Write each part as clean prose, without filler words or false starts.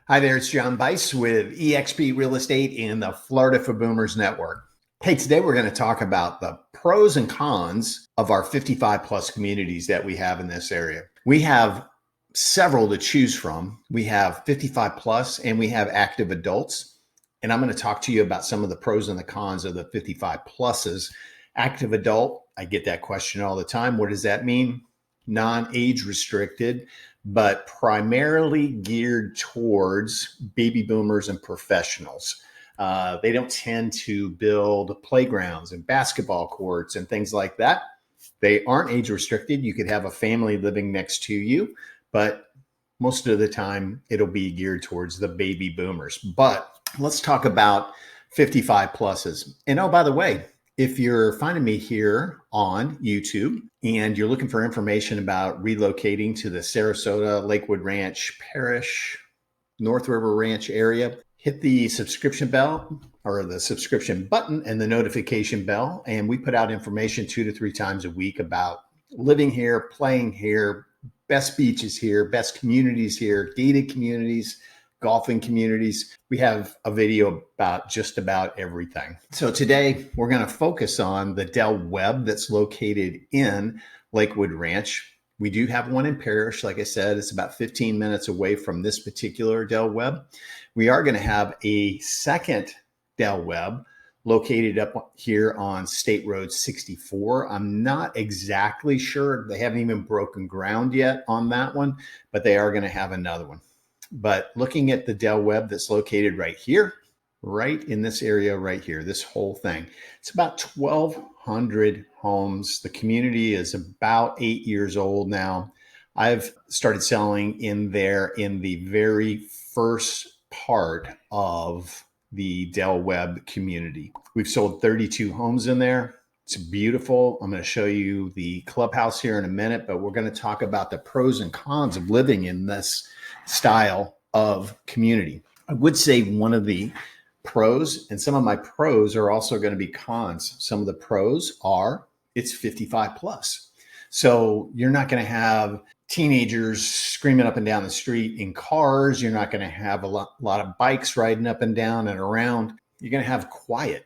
Hi there, it's John Bice with eXp Real Estate and the Florida for Boomers Network. Hey, today we're going to talk about the pros and cons of our 55 plus communities that we have in this area. We have several to choose from. We have 55 plus and we have active adults. And I'm going to talk to you about some of the pros and the cons of the 55 pluses. Active adult, I get that question all the time. What does that mean? Non-age restricted, but primarily geared towards baby boomers and professionals. They don't tend to build playgrounds and basketball courts and things like that. They aren't age restricted. You could have a family living next to you, but most of the time it'll be geared towards the baby boomers. But let's talk about 55 pluses. And oh, by the way, if you're finding me here on YouTube and you're looking for information about relocating to the Sarasota Lakewood Ranch Parish, North River Ranch area, hit the subscription bell or the subscription button and the notification bell. And we put out information 2 to 3 times a week about living here, playing here, best beaches here, best communities here, gated communities, golfing communities. We have a video about just about everything. So today we're going to focus on the Del Webb that's located in Lakewood Ranch. We do have one in Parish. Like I said, it's about 15 minutes away from this particular Del Webb. We are going to have a second Del Webb located up here on State Road 64. I'm not exactly sure. They haven't even broken ground yet on that one, but they are going to have another one. But looking at the Del Webb that's located right here, right in this area right here, this whole thing, it's about 1,200 homes. The community is about 8 years old now. I've started selling in there in the very first part of the Del Webb community. We've sold 32 homes in there. It's beautiful. I'm going to show you the clubhouse here in a minute, but we're going to talk about the pros and cons of living in this style of community. I would say one of the pros, and some of my pros are also going to be cons. Some of the pros are it's 55 plus. So you're not going to have teenagers screaming up and down the street in cars. You're not going to have a lot of bikes riding up and down and around. You're going to have quiet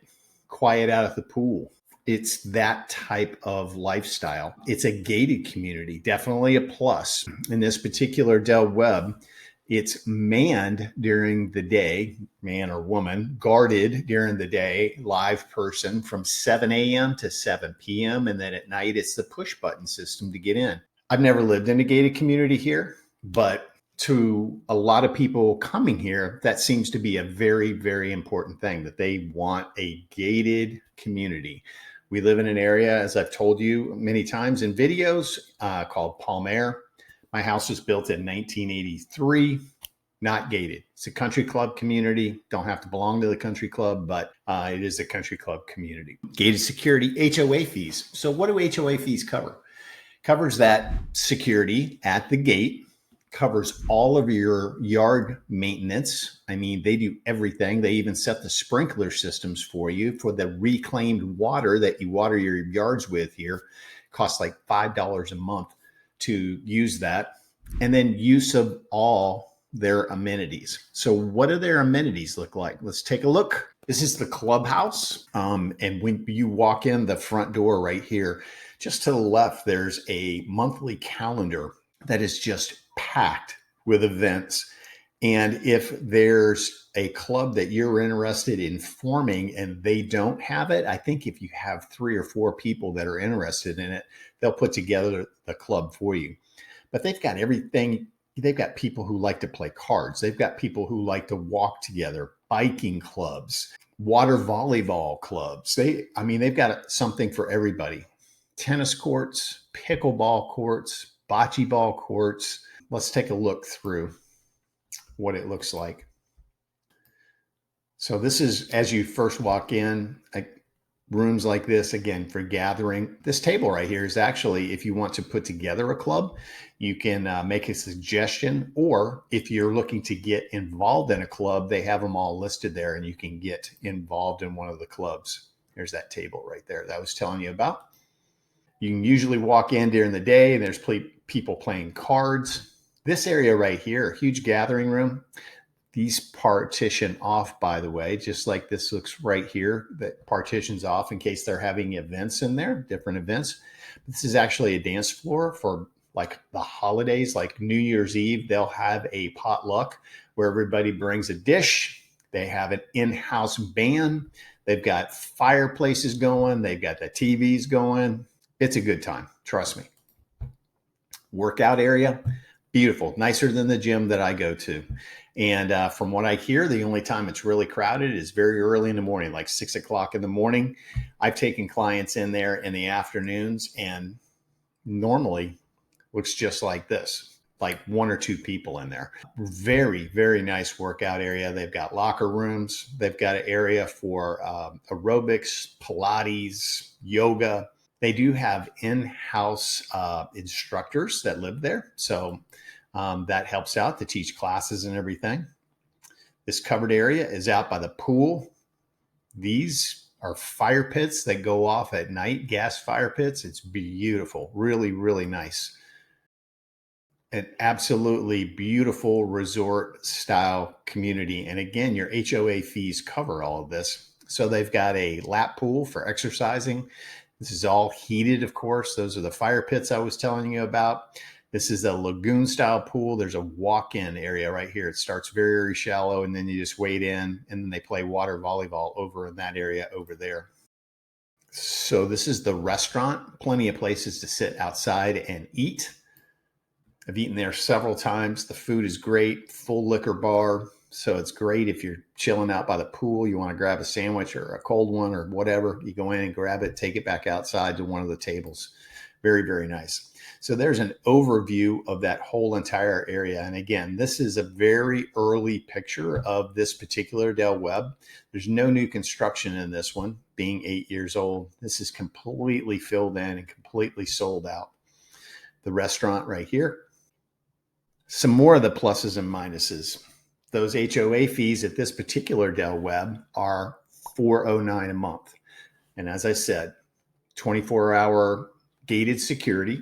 out at the pool. It's that type of lifestyle. It's a gated community, definitely a plus. In this particular Del Webb, it's manned during the day, man or woman, guarded during the day, live person from 7 a.m. to 7 p.m. And then at night, it's the push button system to get in. I've never lived in a gated community here, but to a lot of people coming here, that seems to be a very, very important thing, that they want a gated community. We live in an area, as I've told you many times in videos, called Palmer. My house was built in 1983, not gated. It's a country club community. Don't have to belong to the country club, but it is a country club community. Gated security, HOA fees. So what do HOA fees cover? Covers that security at the gate, covers all of your yard maintenance. I mean, they do everything. They even set the sprinkler systems for you for the reclaimed water that you water your yards with here. It costs like $5 a month to use that. And then use of all their amenities. So what do their amenities look like? Let's take a look. This is the clubhouse. And when you walk in the front door right here, just to the left, there's a monthly calendar that is just packed with events. And if there's a club that you're interested in forming and they don't have it, I think if you have 3 or 4 people that are interested in it, they'll put together the club for you. But they've got everything. They've got people who like to play cards. They've got people who like to walk together, biking clubs, water volleyball clubs. They've got something for everybody. Tennis courts, pickleball courts, bocce ball courts. Let's take a look through what it looks like. So this is as you first walk in, rooms like this, again, for gathering. This table right here is actually, if you want to put together a club, you can make a suggestion, or if you're looking to get involved in a club, they have them all listed there and you can get involved in one of the clubs. There's that table right there that I was telling you about. You can usually walk in during the day and there's people playing cards. This area right here, huge gathering room. These partition off, by the way, just like this looks right here, that partitions off in case they're having events in there, different events. This is actually a dance floor for like the holidays, like New Year's Eve. They'll have a potluck where everybody brings a dish. They have an in-house band. They've got fireplaces going. They've got the TVs going. It's a good time. Trust me. Workout area, beautiful, nicer than the gym that I go to. And from what I hear, the only time it's really crowded is very early in the morning, like 6 o'clock in the morning. I've taken clients in there in the afternoons, and normally looks just like this, like 1 or 2 people in there. Very, very nice workout area. They've got locker rooms. They've got an area for aerobics, Pilates, yoga. They do have in-house instructors that live there. So that helps out to teach classes and everything. This covered area is out by the pool. These are fire pits that go off at night, gas fire pits. It's beautiful, really, really nice. An absolutely beautiful resort style community. And again, your HOA fees cover all of this. So they've got a lap pool for exercising. This is all heated, of course. Those are the fire pits I was telling you about. This is a lagoon style pool. There's a walk-in area right here. It starts very, very shallow, and then you just wade in, and then they play water volleyball over in that area over there. So this is the restaurant. Plenty of places to sit outside and eat. I've eaten there several times. The food is great, full liquor bar. So it's great if you're chilling out by the pool, you want to grab a sandwich or a cold one or whatever, you go in and grab it, take it back outside to one of the tables. Very, very nice. So there's an overview of that whole entire area. And again, this is a very early picture of this particular Del Webb. There's no new construction in this one, being 8 years old. This is completely filled in and completely sold out. The restaurant right here. Some more of the pluses and minuses. Those HOA fees at this particular Del Webb are $409 a month. And as I said, 24-hour gated security,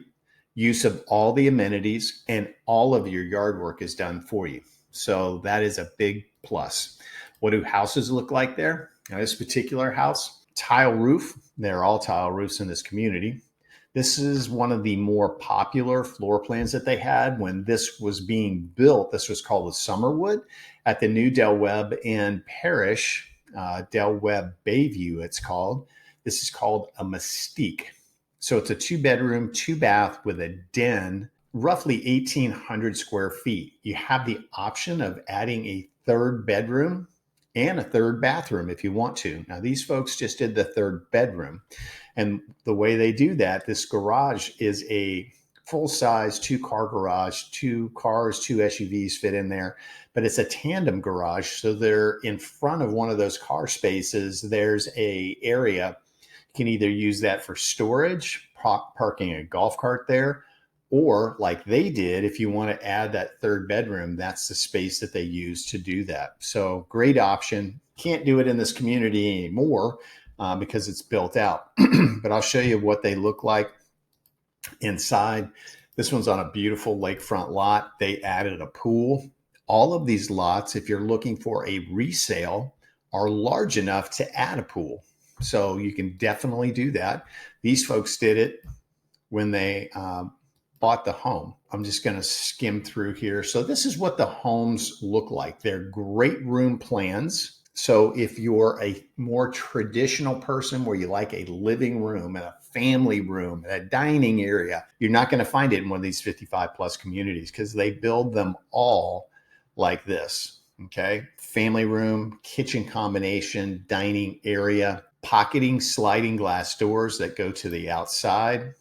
use of all the amenities, and all of your yard work is done for you. So that is a big plus. What do houses look like there? Now, this particular house, tile roof. They're all tile roofs in this community. This is one of the more popular floor plans that they had when this was being built. This was called the Summerwood at the new Del Webb and Parish, Del Webb Bayview it's called. This is called a Mystique. So it's a 2-bedroom, 2-bath with a den, roughly 1,800 square feet. You have the option of adding a 3rd bedroom and a 3rd bathroom if you want to. Now, these folks just did the 3rd bedroom. And the way they do that, this garage is a full-size 2-car garage, 2 cars, 2 SUVs fit in there, but it's a tandem garage. So they're in front of one of those car spaces. There's a area. You can either use that for storage, parking a golf cart there, or like they did, if you want to add that 3rd bedroom, that's the space that they use to do that. So great option. Can't do it in this community anymore because it's built out. But I'll show you what they look like inside. This one's on a beautiful lakefront lot. They added a pool. All of these lots, if you're looking for a resale, are large enough to add a pool. So you can definitely do that. These folks did it when they bought the home. I'm just going to skim through here. So this is what the homes look like. They're great room plans. So if you're a more traditional person where you like a living room and a family room and a dining area, you're not going to find it in one of these 55 plus communities because they build them all like this. Okay. Family room, kitchen combination, dining area, pocketing sliding glass doors that go to the outside.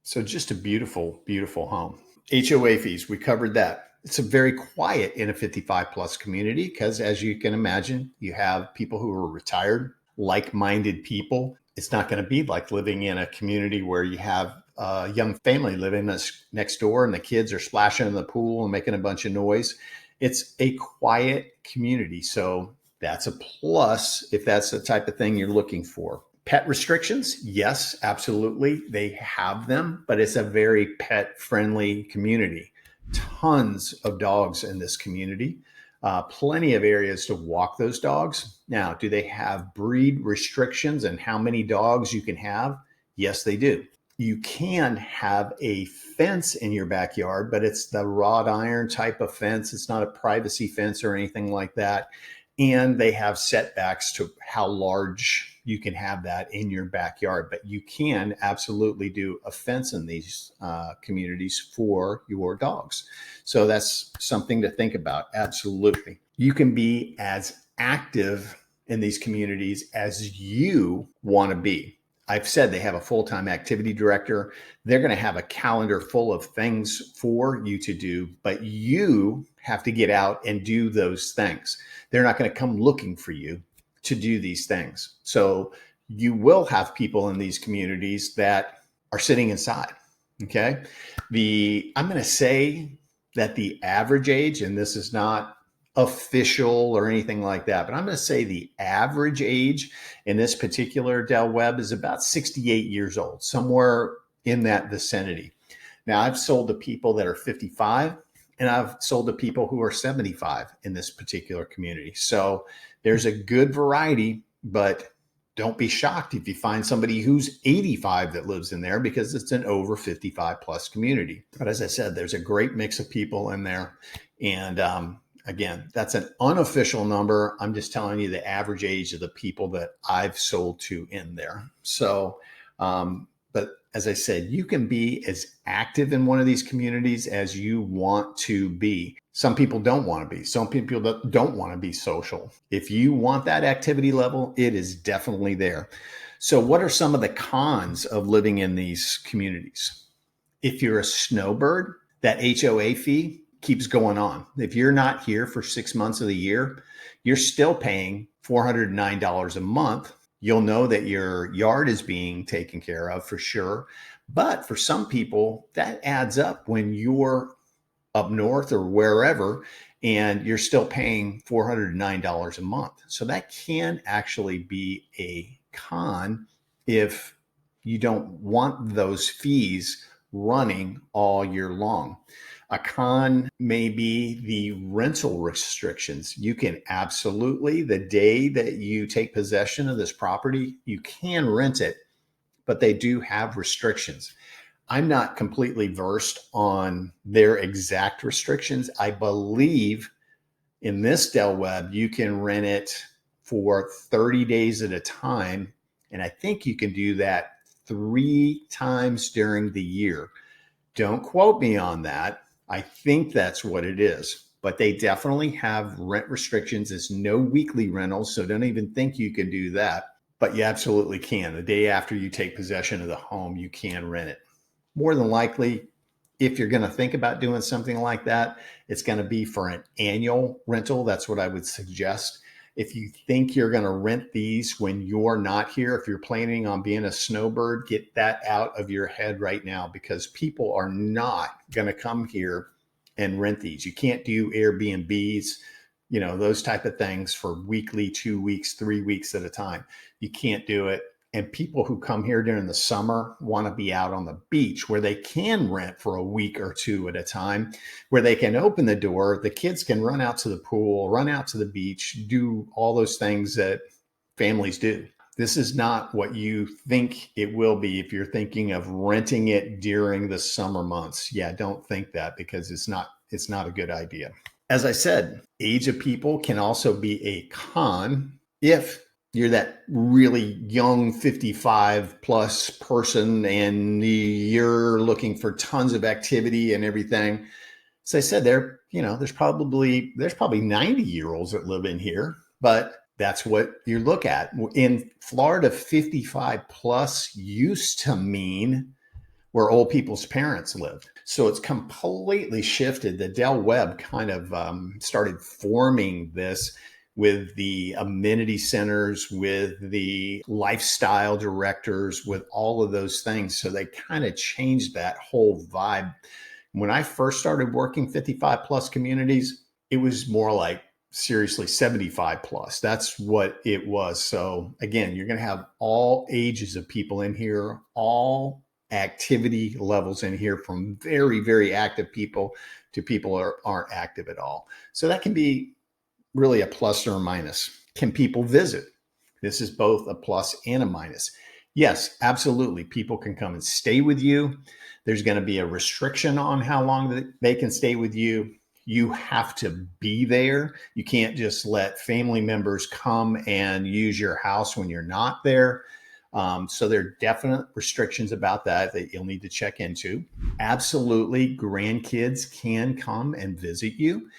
So just a beautiful, beautiful home. HOA fees, we covered that. It's a very quiet in a 55 plus community because, as you can imagine, you have people who are retired, like-minded people. It's not going to be like living in a community where you have a young family living next door and the kids are splashing in the pool and making a bunch of noise. It's a quiet community. So that's a plus if that's the type of thing you're looking for. Pet restrictions? Yes, absolutely. They have them, but it's a very pet-friendly community. tons of dogs in this community, plenty of areas to walk those dogs. Now, do they have breed restrictions and how many dogs you can have? Yes, they do. You can have a fence in your backyard, but it's the wrought iron type of fence. It's not a privacy fence or anything like that. And they have setbacks to how large you can have that in your backyard. But you can absolutely do a fence in these communities for your dogs. So that's something to think about. Absolutely. You can be as active in these communities as you want to be. I've said they have a full-time activity director. They're going to have a calendar full of things for you to do, but you have to get out and do those things. They're not going to come looking for you to do these things. So you will have people in these communities that are sitting inside. Okay. I'm going to say that the average age, and this is not official or anything like that, but I'm going to say the average age in this particular Del Webb is about 68 years old, somewhere in that vicinity. Now, I've sold to people that are 55 and I've sold to people who are 75 in this particular community. So there's a good variety, but don't be shocked if you find somebody who's 85 that lives in there, because it's an over 55 plus community. But as I said, there's a great mix of people in there. And again, that's an unofficial number. I'm just telling you the average age of the people that I've sold to in there. So, but as I said, you can be as active in one of these communities as you want to be. Some people don't want to be. Some people don't want to be social. If you want that activity level, it is definitely there. So what are some of the cons of living in these communities? If you're a snowbird, that HOA fee keeps going on. If you're not here for 6 months of the year, you're still paying $409 a month. You'll know that your yard is being taken care of for sure. But for some people, that adds up when you're up north or wherever, and you're still paying $409 a month. So that can actually be a con if you don't want those fees running all year long. A con may be the rental restrictions. You can absolutely, the day that you take possession of this property, you can rent it, but they do have restrictions. I'm not completely versed on their exact restrictions. I believe in this Del Webb, you can rent it for 30 days at a time. And I think you can do that 3 times during the year. Don't quote me on that. I think that's what it is. But they definitely have rent restrictions. It's no weekly rentals, so don't even think you can do that. But you absolutely can. The day after you take possession of the home, you can rent it. More than likely, if you're going to think about doing something like that, it's going to be for an annual rental. That's what I would suggest. If you think you're going to rent these when you're not here, if you're planning on being a snowbird, get that out of your head right now, because people are not going to come here and rent these. You can't do Airbnbs, those type of things for weekly, 2 weeks, 3 weeks at a time. You can't do it. And people who come here during the summer want to be out on the beach where they can rent for a week or 2 at a time, where they can open the door, the kids can run out to the pool, run out to the beach, do all those things that families do. This is not what you think it will be if you're thinking of renting it during the summer months. Yeah, don't think that, because it's not a good idea. As I said, age of people can also be a con if you're that really young 55 plus person and you're looking for tons of activity and everything. As I said, there's probably 90-year-olds that live in here, but that's what you look at. In Florida, 55 plus used to mean where old people's parents lived. So it's completely shifted. The Del Webb kind of started forming this with the amenity centers, with the lifestyle directors, with all of those things. So they kind of changed that whole vibe. When I first started working 55 plus communities, it was more like seriously 75 plus. That's what it was. So again, you're going to have all ages of people in here, all activity levels in here from very, very active people to people who aren't active at all. So that can be really a plus or a minus. Can people visit? This is both a plus and a minus. Yes, absolutely. People can come and stay with you. There's going to be a restriction on how long they can stay with you. You have to be there. You can't just let family members come and use your house when you're not there. So there are definite restrictions about that you'll need to check into. Absolutely, grandkids can come and visit you.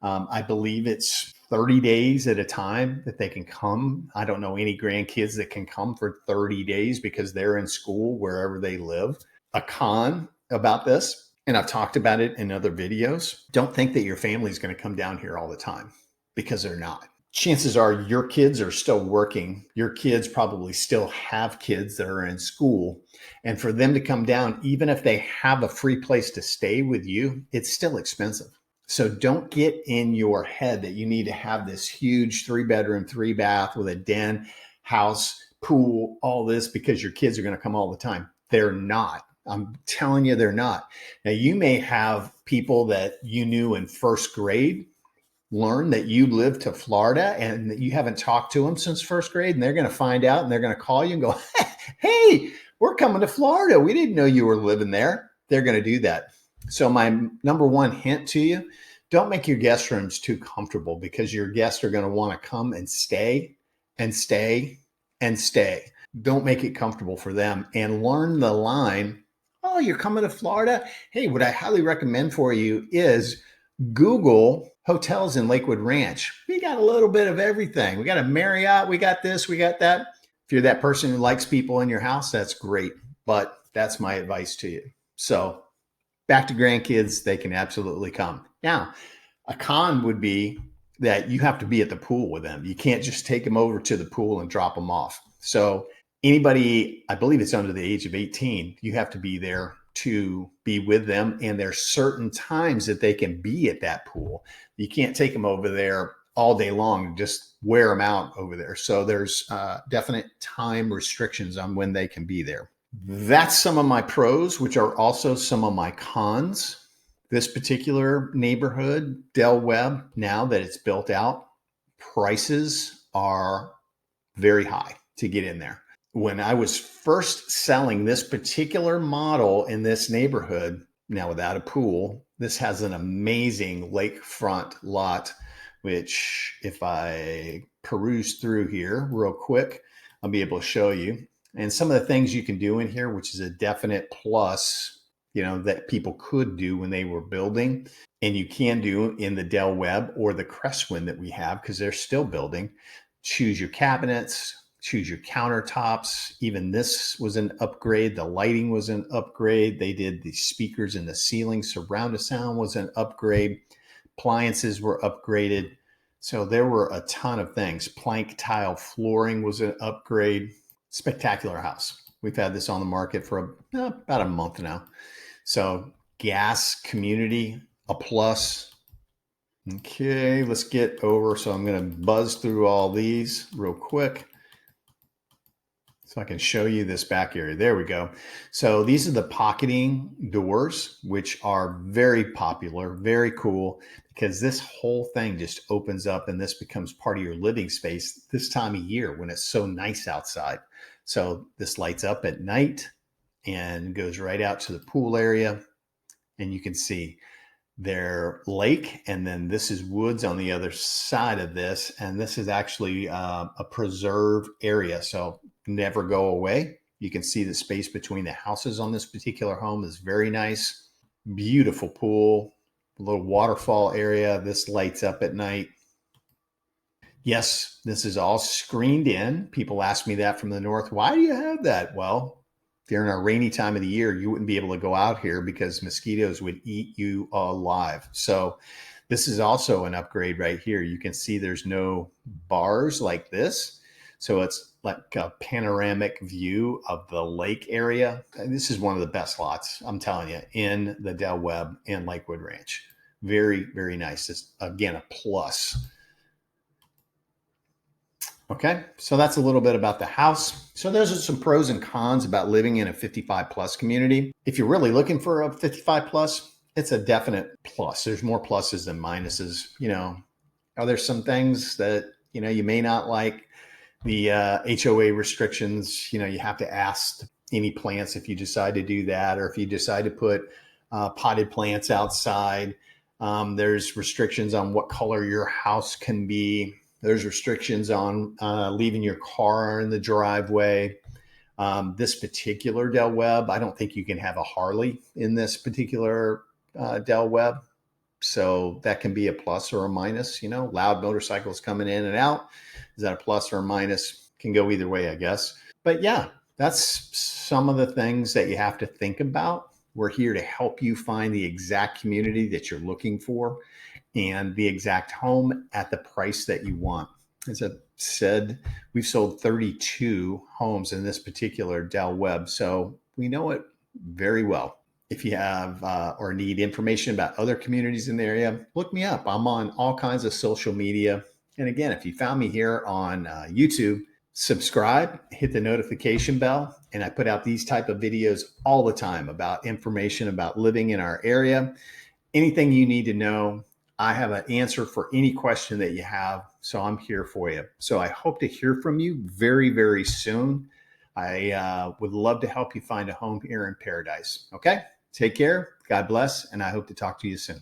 I believe it's 30 days at a time that they can come. I don't know any grandkids that can come for 30 days because they're in school wherever they live. A con about this, and I've talked about it in other videos, don't think that your family is going to come down here all the time, because they're not. Chances are your kids are still working. Your kids probably still have kids that are in school. And for them to come down, even if they have a free place to stay with you, it's still expensive. So don't get in your head that you need to have this huge 3-bedroom, 3-bath with a den, house, pool, all this because your kids are going to come all the time. They're not. I'm telling you, they're not. Now, you may have people that you knew in first grade learn that you live to Florida and that you haven't talked to them since first grade, and they're going to find out and they're going to call you and go, hey, we're coming to Florida. We didn't know you were living there. They're going to do that. So my number one hint to you, don't make your guest rooms too comfortable, because your guests are going to want to come and stay and stay and stay. Don't make it comfortable for them, and learn the line. Oh, you're coming to Florida? Hey, what I highly recommend for you is Google hotels in Lakewood Ranch. We got a little bit of everything. We got a Marriott. We got this. We got that. If you're that person who likes people in your house, that's great. But that's my advice to you. So back to grandkids, they can absolutely come. Now, a con would be that you have to be at the pool with them. You can't just take them over to the pool and drop them off. So anybody, I believe it's under the age of 18, you have to be there to be with them. And there's certain times that they can be at that pool. You can't take them over there all day long and just wear them out over there. So there's definite time restrictions on when they can be there. That's some of my pros, which are also some of my cons. This particular neighborhood, Webb, now that it's built out, prices are very high to get in there. When I was first selling this particular model in this neighborhood, now without a pool, this has an amazing lakefront lot, which if I peruse through here real quick, I'll be able to show you. And some of the things you can do in here, which is a definite plus, that people could do when they were building, and you can do in the Webb or the Crestwind that we have, because they're still building. Choose your cabinets, choose your countertops. Even this was an upgrade. The lighting was an upgrade. They did the speakers in the ceiling. Surround sound was an upgrade. Appliances were upgraded. So there were a ton of things. Plank tile flooring was an upgrade. Spectacular house. We've had this on the market for about a month now. So gas community, a plus. Okay, let's get over. So I'm going to buzz through all these real quick so I can show you this back area. There we go. So these are the pocketing doors, which are very popular, very cool, because this whole thing just opens up and this becomes part of your living space this time of year when it's so nice outside. So this lights up at night and goes right out to the pool area. And you can see their lake, and then this is woods on the other side of this. And this is actually a preserve area. So never go away. You can see the space between the houses on this particular home is very nice. Beautiful pool, a little waterfall area. This lights up at night. Yes, this is all screened in. People ask me that from the north. Why do you have that? Well, during a rainy time of the year, you wouldn't be able to go out here because mosquitoes would eat you alive. So this is also an upgrade right here. You can see there's no bars like this. So it's like a panoramic view of the lake area. This is one of the best lots, I'm telling you, in the Webb and Lakewood Ranch. Very, very nice. It's, again, a plus. Okay, so that's a little bit about the house. So those are some pros and cons about living in a 55 plus community. If you're really looking for a 55 plus, it's a definite plus. There's more pluses than minuses. Are there some things that, you may not like? The HOA restrictions, you have to ask any plants if you decide to do that, or if you decide to put potted plants outside. There's restrictions on what color your house can be. There's restrictions on leaving your car in the driveway. This particular Del Webb, I don't think you can have a Harley in this particular Del Webb. So that can be a plus or a minus. Loud motorcycles coming in and out. Is that a plus or a minus? Can go either way, I guess. But yeah, that's some of the things that you have to think about. We're here to help you find the exact community that you're looking for and the exact home at the price that you want. As I said, we've sold 32 homes in this particular Del Webb, so we know it very well. If you have or need information about other communities in the area, look me up. I'm on all kinds of social media. And again, if you found me here on YouTube, subscribe, hit the notification bell, and I put out these type of videos all the time about information about living in our area. Anything you need to know, I have an answer for any question that you have. So I'm here for you. So I hope to hear from you very, very soon. I would love to help you find a home here in paradise. Okay? Take care. God bless. And I hope to talk to you soon.